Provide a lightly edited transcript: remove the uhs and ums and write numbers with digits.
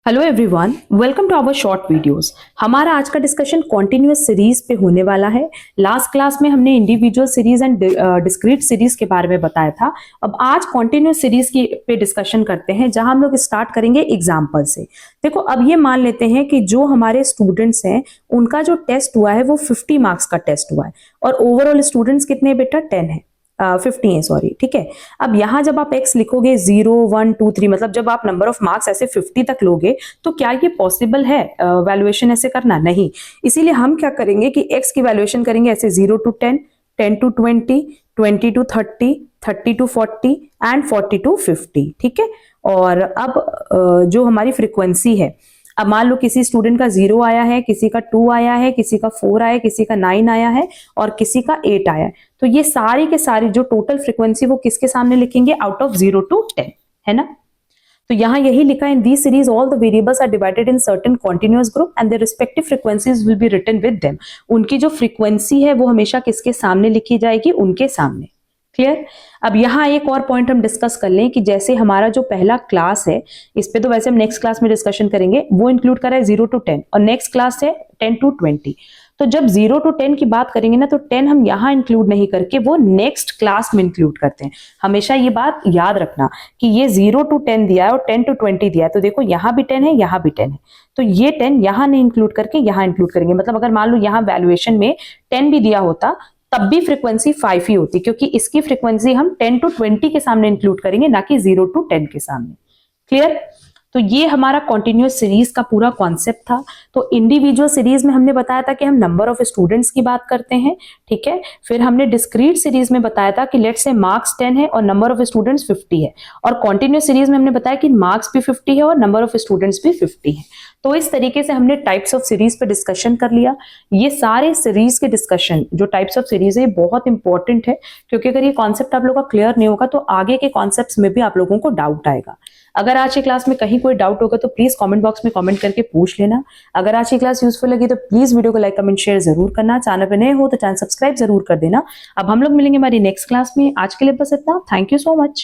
Hello everyone, welcome to our short videos. हमारा आज का डिस्कशन कॉन्टिन्यूअस सीरीज पे होने वाला है। लास्ट क्लास में हमने individual series and discrete series के बारे में बताया था। अब आज कॉन्टिन्यूअस सीरीज की पे डिस्कशन करते हैं, जहां हम लोग स्टार्ट करेंगे एग्जाम्पल से। देखो, अब ये मान लेते हैं कि जो हमारे स्टूडेंट्स हैं उनका जो टेस्ट हुआ है वो 50 मार्क्स का टेस्ट हुआ है और ओवरऑल स्टूडेंट्स कितने बेटा 10 है, 50 है, सॉरी, ठीक है। अब यहां जब आप x लिखोगे 0 1 2 3, मतलब जब आप नंबर ऑफ मार्क्स ऐसे 50 तक लोगे तो क्या ये पॉसिबल है वैल्यूएशन ऐसे करना? नहीं। इसीलिए हम क्या करेंगे कि x की वैल्यूएशन करेंगे ऐसे 0 to 10, 10 to 20, 20 to 30, 30 to 40 and 40 to 50, ठीक है। और अब जो हमारी फ्रीक्वेंसी है, अब मान लो किसी स्टूडेंट का 0 आया है, किसी का 2 आया है, किसी का 4 आया है, किसी का 9 आया है और किसी का 8 आया है, तो ये सारी के सारी जो टोटल फ्रीक्वेंसी वो किसके सामने लिखेंगे? आउट ऑफ 0 to 10, है ना। तो यहाँ यही लिखा है, in the series all the variables are divided in certain continuous group and their respective frequencies will be written with them. उनकी जो फ्रीक्वेंसी है वो हमेशा किसके सामने लिखी जाएगी? उनके सामने। क्लियर? अब यहाँ एक और पॉइंट हम डिस्कस कर लें कि जैसे हमारा जो पहला क्लास है, इस पे तो वैसे हम नेक्स्ट क्लास में डिस्कशन करेंगे, वो इंक्लूड करा है 0 to 10 और नेक्स्ट क्लास है 10 to 20। तो जब 0 to 10 की बात करेंगे ना, तो 10 हम यहाँ इंक्लूड नहीं करके वो नेक्स्ट क्लास में इंक्लूड करते हैं। हमेशा ये बात याद रखना कि ये 0 to 10 दिया है और 10 to 20 दिया है, तो देखो यहाँ भी 10 है, यहाँ भी 10 है, तो ये 10 यहाँ नहीं इंक्लूड करके यहाँ इंक्लूड करेंगे। मतलब अगर मान लो यहाँ वैल्यूएशन में 10 भी दिया होता तब भी फ्रीक्वेंसी 5 ही होती, क्योंकि इसकी फ्रीक्वेंसी हम 10 to 20 के सामने इंक्लूड करेंगे, ना कि 0 to 10 के सामने। क्लियर? तो ये हमारा कॉन्टिन्यूअस सीरीज का पूरा कॉन्सेप्ट था। तो इंडिविजुअल सीरीज में हमने बताया था कि हम नंबर ऑफ स्टूडेंट्स की बात करते हैं, ठीक है। फिर हमने डिस्क्रीट सीरीज में बताया था कि लेट्स से मार्क्स 10 है और नंबर ऑफ स्टूडेंट्स 50 है, और कॉन्टिन्यूअस सीरीज में हमने बताया कि मार्क्स भी 50 है और नंबर ऑफ स्टूडेंट्स भी 50 है। तो इस तरीके से हमने टाइप्स ऑफ सीरीज पे डिस्कशन कर लिया। ये सारे सीरीज के डिस्कशन, जो टाइप्स ऑफ सीरीज है, बहुत इंपॉर्टेंट है, क्योंकि अगर ये कॉन्सेप्ट आप लोगों का क्लियर नहीं होगा तो आगे के कॉन्सेप्ट्स में भी आप लोगों को डाउट आएगा। अगर आज की क्लास में कहीं कोई डाउट होगा तो प्लीज कमेंट बॉक्स में कमेंट करके पूछ लेना। अगर आज की क्लास यूजफुल लगी तो प्लीज वीडियो को लाइक कमेंट शेयर जरूर करना। चैनल पे नए हो तो चैनल सब्सक्राइब जरूर कर देना। अब हम लोग मिलेंगे हमारी नेक्स्ट क्लास में। आज के लिए बस इतना। Thank you so much.